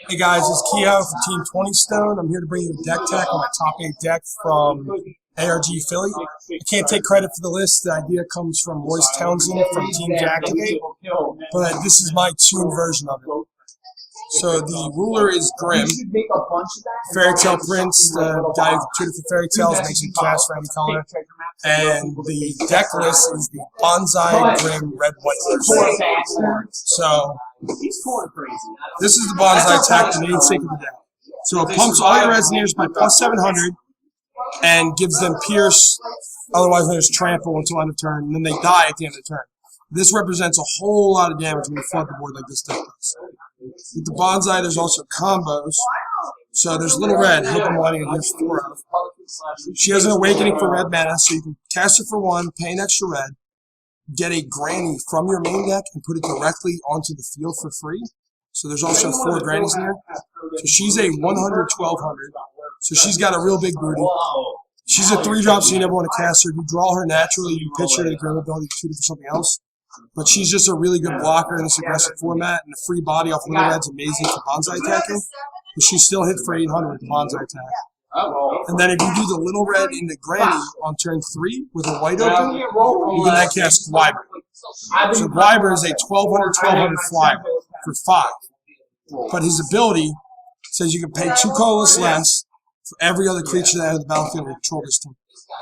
Hey guys, it's Kehoe from Team 20 Stone. I'm here to bring you a deck tech on my top 8 deck from ARG Philly. I can't take credit for the list. The idea comes from Royce Townsend from Team Activate, but this is my tuned version of it. So the ruler is Grimm, Fairy Tale Prince, the guy who tutored for Fairy Tales, makes you cast for any color. And the deck list is the Banzai Grimm red-white version. So this is the Banzai Attack, the namesake of the deck. So it pumps all your Resonators by plus 700 and gives them Pierce, otherwise known as Trample, until end of turn, and then they die at the end of the turn. This represents a whole lot of damage when you flood the board like this deck does. With the Banzai, there's also combos. So there's Little Red, helping Millennia, here's 4 of. She has an Awakening for red mana, so you can cast her for 1, pay an extra red, get a Granny from your main deck, and put it directly onto the field for free. So there's also 4 Grannies in there. So she's a 100, 1200. So she's got a real big booty. She's a 3-drop, so you never want to cast her. You draw her naturally, you pitch her to the Grimm ability to shoot her for something else. But she's just a really good blocker in this aggressive format, and the free body off Little Red's amazing for Banzai attacking. But she still hit for 800 with the Banzai attack. And then if you do the Little Red into Granny on turn 3 with a white open, you can then cast Gwiber. So Gwiber is a 1200 flyer for 5. But his ability says you can pay 2 colorless less for every other creature that out of the battlefield will control this team.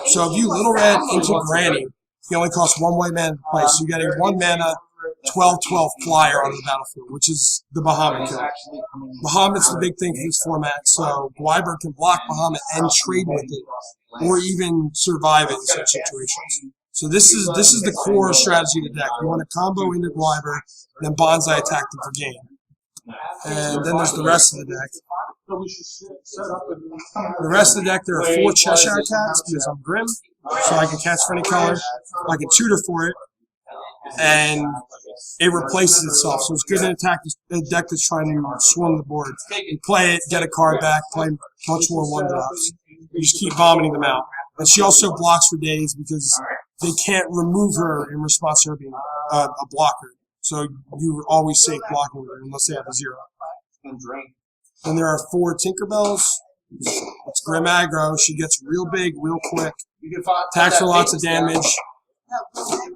So if you Little Red into Granny, he only costs 1 white mana to play, so you get a 1 mana 12/12 flyer onto the battlefield, which is the Bahamut kill. Bahamut's the big thing for this format, so Gwiber can block Bahamut and trade with it, or even survive it in such situations. So this is the core strategy of the deck. You want to combo into Gwiber, and then Banzai attack them for game. And then there's the rest of the deck. The rest of the deck, there are 4 Cheshire cats because I'm Grimm, so I can cast for any color. I can tutor for it, and it replaces itself. So it's good to attack a deck that's trying to swarm the board. You play it, get a card back, play much more 1-drops. You just keep vomiting them out. And she also blocks for days because they can't remove her in response to her being a blocker. So you're always safe blocking with her unless they have a 0. And there are 4 Tinkerbells. It's Grimm aggro. She gets real big, real quick. Attacks for lots of damage.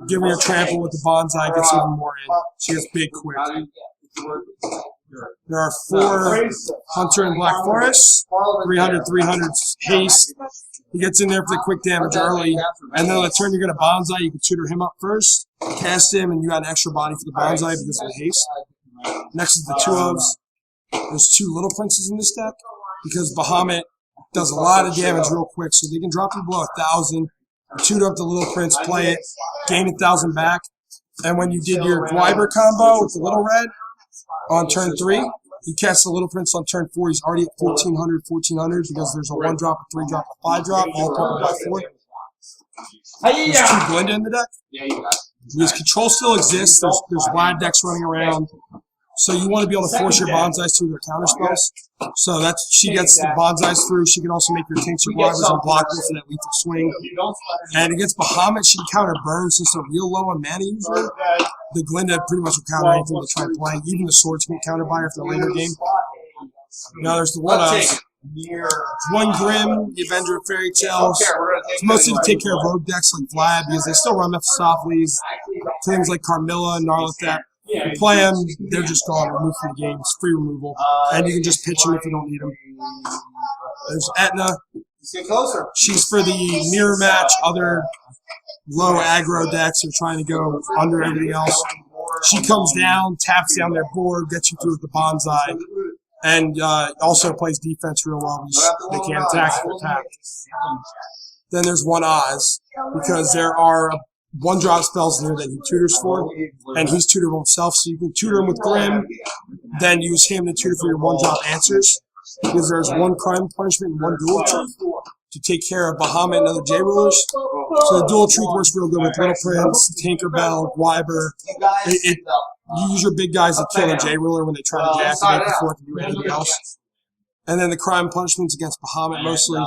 Giving her trample with the Banzai gets even more in. She gets big quick. There are 4 Hunter in Black Forest. 300 haste. He gets in there for the quick damage early. And then on the turn you're going to Banzai. You can tutor him up first. Cast him, and you got an extra body for the Banzai because of the haste. Next is the 2 ofs. There's 2 Little Princes in this deck because Bahamut does a lot of damage real quick, so they can drop you below 1,000. Tutor up the Little Prince, play it, gain 1,000 back. And when you did your Gwiber combo with the Little Red on turn 3, you cast the Little Prince on turn 4. He's already at 1,400 because there's a 1-drop, a 3-drop, a 5-drop, all coupled by 4. There's 2 Glinda in the deck. His control still exists. There's wide decks running around. So you want to be able to force your Banzais through their counter spells. So she gets the Banzais through. She can also make your Tincture Gwibers unblockable for that lethal swing. And against Bahamut, she can counter burn since they're real low on mana usually. The Glinda pretty much will counter anything they try playing. Even the Swords can counter by her if they're later game. Now there's the 1-ofs. One Grimm, the Avenger of Fairy Tales. It's mostly to take care of rogue decks like Vlad because they still run Mephistopheles, things like Carmilla and Narlathep. You play them, they're just gone, removed from the game. It's free removal. And you can just pitch them if you don't need them. There's Etna. She's for the mirror match. Other low aggro decks are trying to go under everything else. She comes down, taps down their board, gets you through with the Banzai, and also plays defense real well. They can't attack if they're attacked. Then there's 1 Oz, because there are 1-drop spells in here that he tutors for, and he's tutored himself, so you can tutor him with Grimm, then use him to tutor for your 1-drop answers, because there's 1 crime punishment and 1 duel of truth to take care of Bahamut and other J-rulers. So the duel of truth works real good with Little Prince, Tinkerbell, Gwiber. You use your big guys to kill a J-ruler when they try to deactivate before it can do anything else. And then the crime punishment's against Bahamut mostly,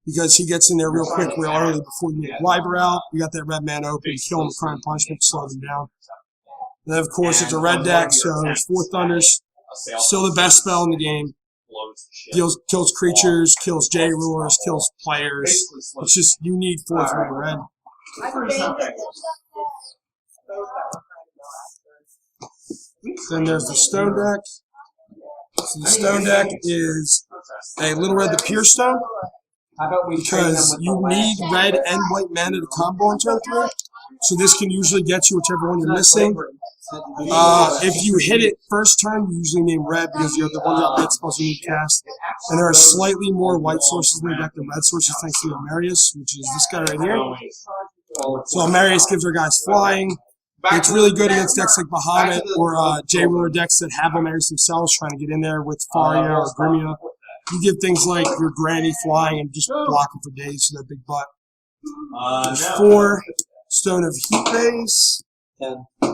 because he gets in there real quick, real early before you get Gwiber out. You got that red man open, kill him with crime punishment, slow them down. Then, of course, it's a red deck, so there's 4 Thunders. Still the best spell in the game. Kills creatures, kills J-Rulers, kills players. It's just, you need 4 for the red. Then there's the stone deck. So the stone deck is a little red the Pierce Stone, because you need red and white mana to combo on turn 3. So this can usually get you whichever one you're missing. If you hit it first turn, you usually name red because you have the one red spells you need to cast. And there are slightly more white sources in the deck than red sources thanks to Almerius, which is this guy right here. So Almerius gives our guys flying. It's really good against decks like Bahamut or J-Ruler decks that have Almerius themselves trying to get in there with Faria or Grimm. You give things like your Granny flying and just block them for days with that big butt. There's 4 Stone of Heat base.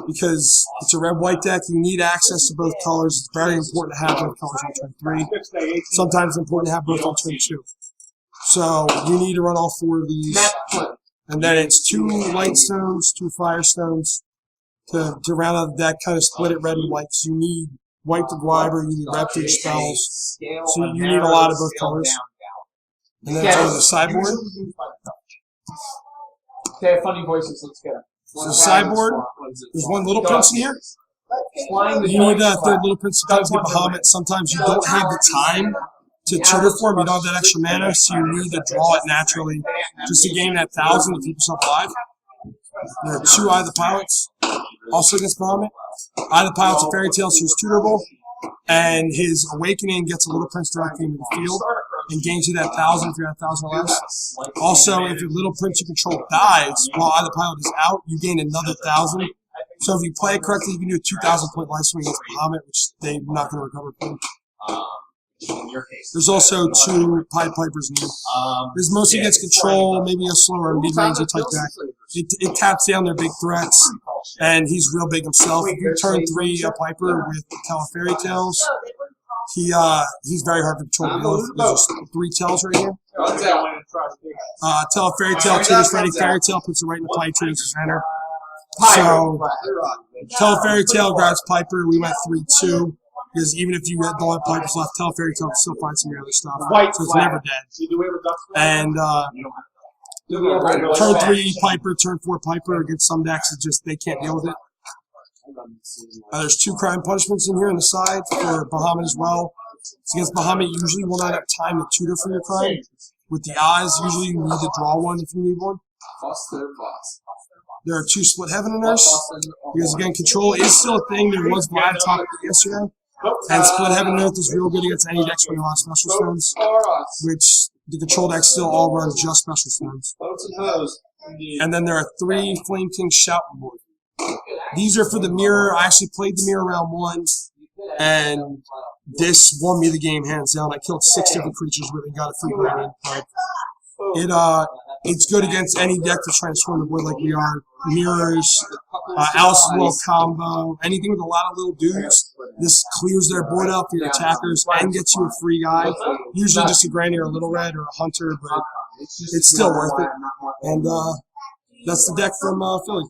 Because it's a red-white deck, you need access to both colors. It's very important to have both colors on turn 3. Sometimes it's important to have both on turn 2. So you need to run all 4 of these. And then it's 2 light stones, 2 fire stones to round out the deck, kind of split it red and white. Because you need white to Gwiber, you need red to spells. So you need a lot of both colors. And then it's on the sideboard. They have funny voices, let's get it. So the sideboard, there's 1 Little Prince in here. You need that 3rd Little Prince to get Bahamut. Sometimes you don't have the time to tutor for him. You don't have that extra mana, so you need to draw it naturally just to gain that 1,000 to keep yourself alive. There are 2 Eye of the Pilots, also against Bahamut. Eye of the Pilot's a fairy tale, so he's tutorable. And his Awakening gets a Little Prince directly into the field and gains you that 1,000 if you're at 1,000 or less. Also, if your Little Prince you control dies while Eye of the Pilot is out, you gain another 1,000. So if you play it correctly, you can do a 2,000 point life swing against Bahamut, which they're not going to recover from. There's also 2 Pied Pipers in here. This mostly gets control, maybe a slower mid-range type deck. It taps down their big threats, and he's real big himself. If you turn 3 a Piper with Tell of Fairy Tales, he's very hard to control. There's just 3 tells right here. Tell a Fairy Tale, triggers ready Fairy Tale, puts it right in the play, triggers his enter. So, Tell a Fairy Tale grabs Piper, we went 3-2. Because even if you don't have Pipers left, Tell a Fairy Tale can still find some other stuff. So it's never dead. And turn 3 Piper, turn 4 Piper against some decks, it's just they can't deal with it. There's 2 crime punishments in here on the side for Bahamut as well. It's against Bahamut, you usually will not have time to tutor for your crime. With the eyes, usually you need to draw one if you need one. There are 2 Split Heaven in Nurse. Because again, control is still a thing. There was Vlad talking yesterday. And Split Heaven Earth is real good against any decks running a lot of special stones, which the control decks still all run just special stones. And then there are 3 Flame King Shout board. These are for the mirror. I actually played the mirror round 1, and this won me the game hands down. I killed 6 different creatures with it and got a free Grinning. It's good against any deck that's trying to swarm the board like we are. Mirrors, Alice World combo, anything with a lot of little dudes. This clears their board up for your attackers and gets you a free guy. Usually just a Granny or a Little Red or a Hunter, but it's still worth it. And that's the deck from Philly.